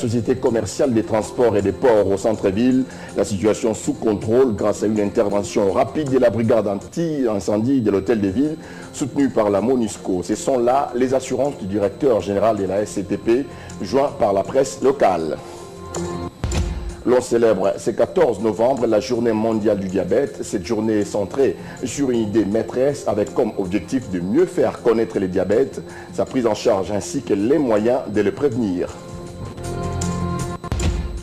Société commerciale des transports et des ports au centre-ville, la situation sous contrôle grâce à une intervention rapide de la brigade anti-incendie de l'hôtel de ville soutenue par la MONUSCO. Ce sont là les assurances du directeur général de la SCTP, joint par la presse locale. L'on célèbre ce 14 novembre la journée mondiale du diabète. Cette journée est centrée sur une idée maîtresse avec comme objectif de mieux faire connaître le diabète, sa prise en charge ainsi que les moyens de le prévenir.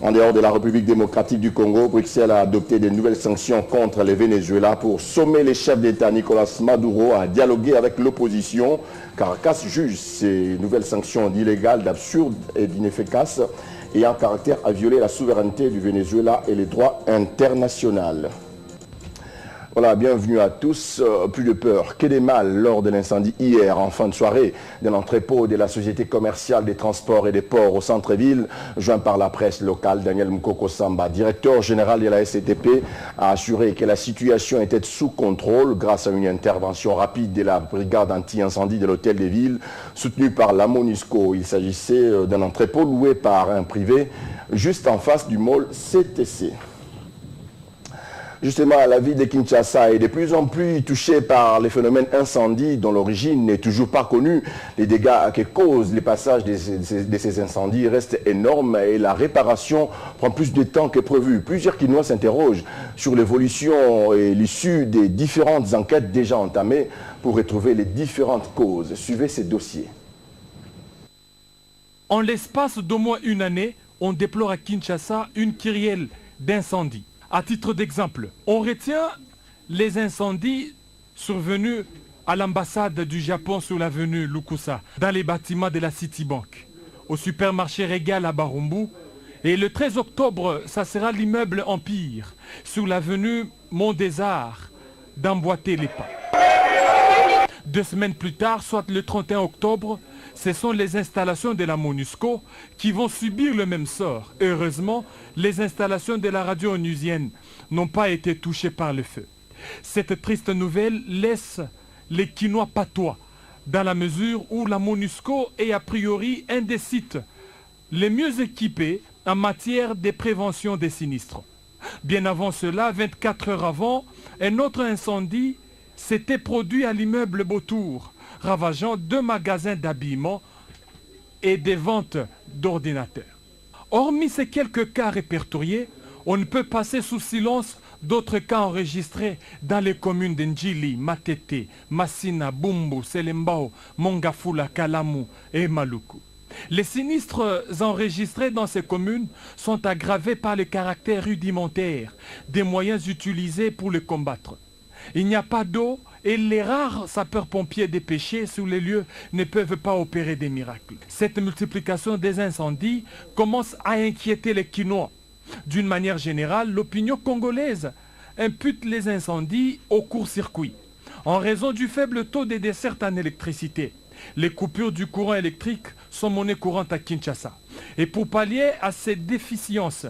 En dehors de la République démocratique du Congo, Bruxelles a adopté de nouvelles sanctions contre le Venezuela pour sommer les chefs d'État Nicolas Maduro à dialoguer avec l'opposition. Caracas juge ces nouvelles sanctions d'illégales, d'absurdes et d'inefficaces ayant caractère à violer la souveraineté du Venezuela et les droits internationaux. Voilà, bienvenue à tous. Plus de peur que des mal lors de l'incendie hier en fin de soirée de l'entrepôt de la Société commerciale des transports et des ports au centre-ville. Joint par la presse locale, Daniel Mukoko Samba, directeur général de la SCTP, a assuré que la situation était sous contrôle grâce à une intervention rapide de la brigade anti-incendie de l'hôtel des villes soutenue par la MONUSCO. Il s'agissait d'un entrepôt loué par un privé juste en face du mall CTC. Justement, la ville de Kinshasa est de plus en plus touchée par les phénomènes incendies dont l'origine n'est toujours pas connue. Les dégâts que causent les passages de ces incendies restent énormes et la réparation prend plus de temps que prévu. Plusieurs Kinois s'interrogent sur l'évolution et l'issue des différentes enquêtes déjà entamées pour retrouver les différentes causes. Suivez ces dossiers. En l'espace d'au moins une année, on déplore à Kinshasa une kyrielle d'incendies. À titre d'exemple, on retient les incendies survenus à l'ambassade du Japon sur l'avenue Lukusa, dans les bâtiments de la Citibank, au supermarché Régal à Barumbu, et le 13 octobre, ça sera l'immeuble Empire, sur l'avenue Mont des Arts, d'Emboîter les Pas. 2 semaines plus tard, soit le 31 octobre, ce sont les installations de la MONUSCO qui vont subir le même sort. Heureusement, les installations de la radio onusienne n'ont pas été touchées par le feu. Cette triste nouvelle laisse les Kinois patois, dans la mesure où la MONUSCO est a priori un des sites les mieux équipés en matière de prévention des sinistres. Bien avant cela, 24 heures avant, un autre incendie s'était produit à l'immeuble Beautour, ravageant 2 magasins d'habillement et des ventes d'ordinateurs. Hormis ces quelques cas répertoriés, on ne peut passer sous silence d'autres cas enregistrés dans les communes d'Ndjili, Matete, Massina, Bumbu, Selembao, Mongafula, Kalamu et Maluku. Les sinistres enregistrés dans ces communes sont aggravés par le caractère rudimentaire des moyens utilisés pour les combattre. Il n'y a pas d'eau et les rares sapeurs-pompiers dépêchés sur les lieux ne peuvent pas opérer des miracles. Cette multiplication des incendies commence à inquiéter les Kinois. D'une manière générale, l'opinion congolaise impute les incendies au court-circuit. En raison du faible taux de desserte en électricité, les coupures du courant électrique sont monnaie courante à Kinshasa. Et pour pallier à ces déficiences,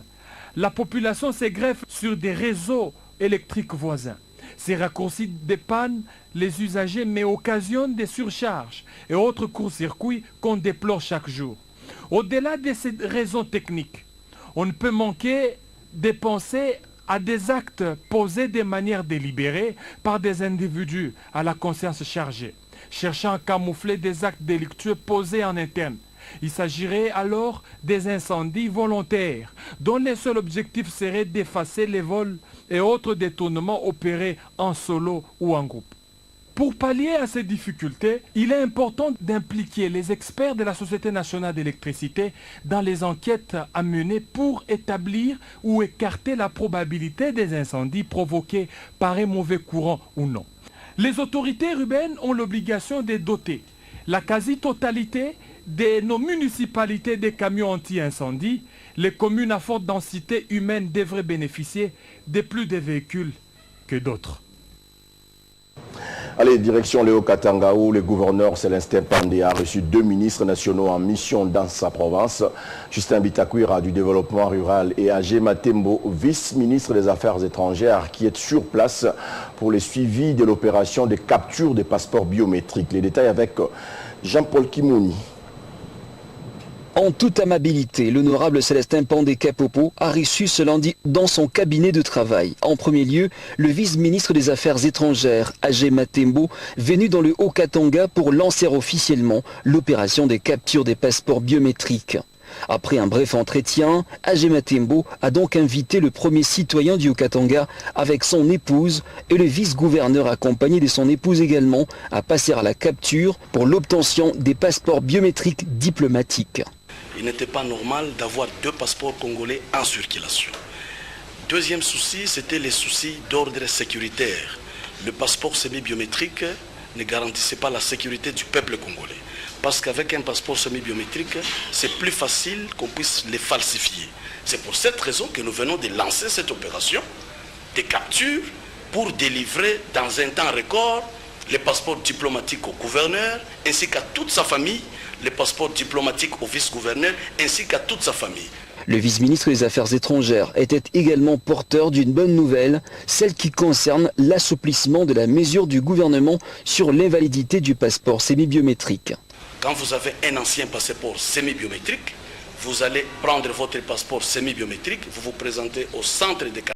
la population se greffe sur des réseaux électriques voisins. Ces raccourcis dépannent les usagers mais occasionnent des surcharges et autres courts-circuits qu'on déplore chaque jour. Au-delà de ces raisons techniques, on ne peut manquer de penser à des actes posés de manière délibérée par des individus à la conscience chargée, cherchant à camoufler des actes délictueux posés en interne. Il s'agirait alors des incendies volontaires, dont le seul objectif serait d'effacer les vols et autres détournements opérés en solo ou en groupe. Pour pallier à ces difficultés, il est important d'impliquer les experts de la Société nationale d'électricité dans les enquêtes à mener pour établir ou écarter la probabilité des incendies provoqués par un mauvais courant ou non. Les autorités urbaines ont l'obligation de doter la quasi-totalité de nos municipalités des camions anti-incendie. Les communes à forte densité humaine devraient bénéficier de plus de véhicules que d'autres. Allez, direction Léo Katanga où le gouverneur Célestin Pandé a reçu 2 ministres nationaux en mission dans sa province. Justin Bitakwira du développement rural et Agé Matembo, vice-ministre des Affaires étrangères, qui est sur place pour le suivi de l'opération de capture des passeports biométriques. Les détails avec Jean-Paul Kimouni. En toute amabilité, l'honorable Célestin Pandé-Kapopo a reçu ce lundi dans son cabinet de travail. En premier lieu, le vice-ministre des Affaires étrangères, Agé Matembo, venu dans le Haut-Katanga pour lancer officiellement l'opération de capture des passeports biométriques. Après un bref entretien, Agé Matembo a donc invité le premier citoyen du Haut-Katanga avec son épouse et le vice-gouverneur accompagné de son épouse également à passer à la capture pour l'obtention des passeports biométriques diplomatiques. Il n'était pas normal d'avoir 2 passeports congolais en circulation. Deuxième souci, c'était les soucis d'ordre sécuritaire. Le passeport semi-biométrique ne garantissait pas la sécurité du peuple congolais. Parce qu'avec un passeport semi-biométrique, c'est plus facile qu'on puisse les falsifier. C'est pour cette raison que nous venons de lancer cette opération de capture pour délivrer dans un temps record les passeports diplomatiques au gouverneur ainsi qu'à toute sa famille, les passeports diplomatiques au vice-gouverneur ainsi qu'à toute sa famille. Le vice-ministre des Affaires étrangères était également porteur d'une bonne nouvelle, celle qui concerne l'assouplissement de la mesure du gouvernement sur l'invalidité du passeport semi-biométrique. Quand vous avez un ancien passeport semi-biométrique, vous allez prendre votre passeport semi-biométrique, vous vous présentez au centre de